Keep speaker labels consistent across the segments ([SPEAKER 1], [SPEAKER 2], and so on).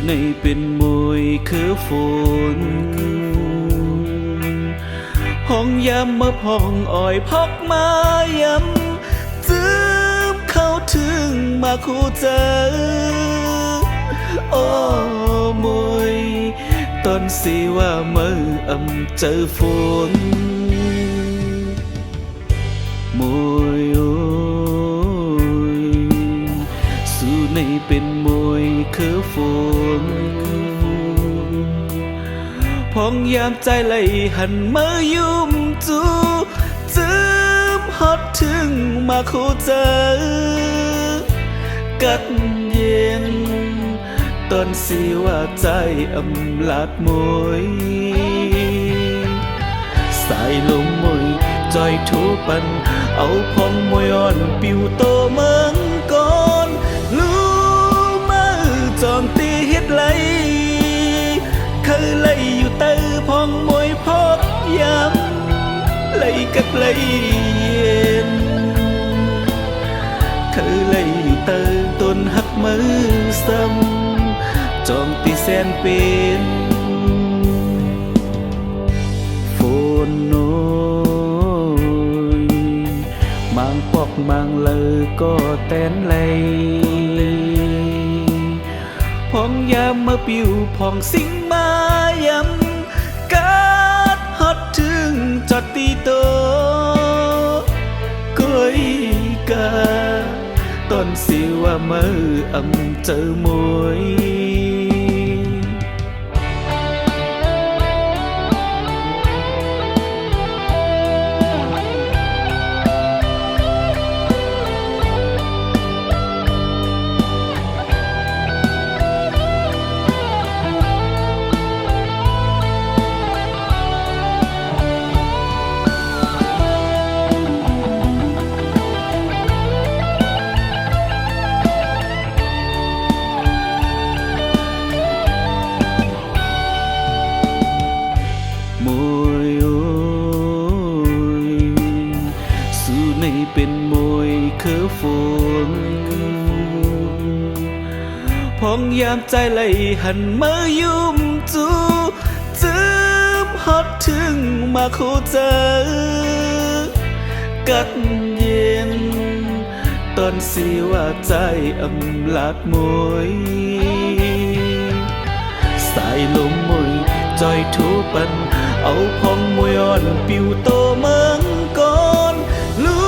[SPEAKER 1] ในเป็นมวยคือฝนห้องยามมาพองอ่อยพอกมายำจืมเข้าถึงมาคู่เจอโอ้มวยตอนสิว่ามือเจอฝนมวยโอ้ยสู้ในเป็นมวยคือฝนพองยามใจไหลหันมายุ่มจูจืมฮอดถึงมาคู่เจอกัดเย็นตอนสิว่าใจลาดมวยสายลมมวยจอยทูปันเอาพองมวยอ่อนปิวโตเมืองก่อนรู้มือจองตีเฮ็ดไหลเคยไหลอยู่เตอพองมวยพอกยำไหลกับไหลเย็นเคยไหลอยู่เตอต้นหักมือซ้ำจองตีแสนเป็นฝนโน้ยมางปอกมางเลยก็แตนไหลพองยามมาปิวพองสิงมายำกัดฮอดถึงจอดตีโตก้อยกาตอนสิว่ามือเจอมวยมวยโอ้ยสู้ในเป็นมวยคือฝนพองยามใจไหลหันมายุ่มจูจืมฮอดถึงมาคู่เจอกัดเย็นตอนสิว่าใจลาดมวยสายลมมวยจอยทูปันเอาพองมวยอ่อนปิวโตเมืองก่อนรู้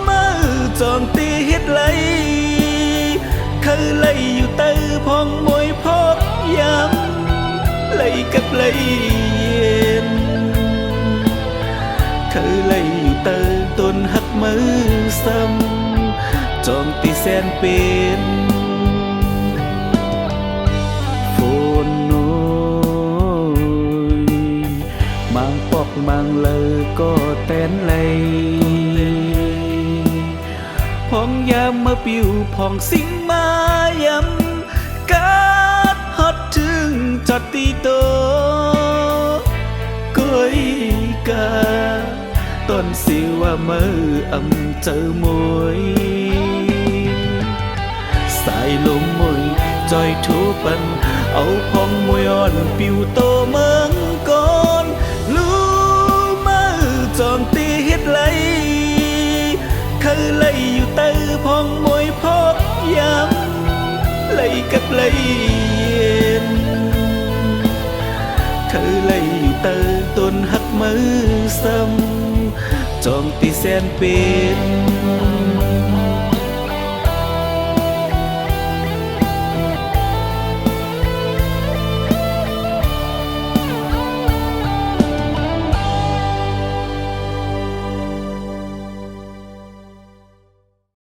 [SPEAKER 1] มือจองตีเฮ็ดไหลเคยไหลอยู่เตอพองมวยพอกยำไหลกับไหลเย็นเคยไหลอยู่เตอต้นหักมือซ้ำจองตีแสนเป็นฝนโน้ยมางปอกมางเลยก็แตนไหลพองยามมาปิวพองสิงมายำกัดฮอดถึงจอดตีโตก้อยกาตอนสิว่ามือเจอมวยสายลมมวยจอยทูปันเอาพองมวยอ่อนปิวโตเมืองก่อนรู้มือจองตีเฮ็ดไหลเคยไหลอยู่เตอพองมวยพอกยำไหลกับไหลเย็นเคยไหลอยู่เตอต้นหักมือซ้ำจองตีแสนเป็น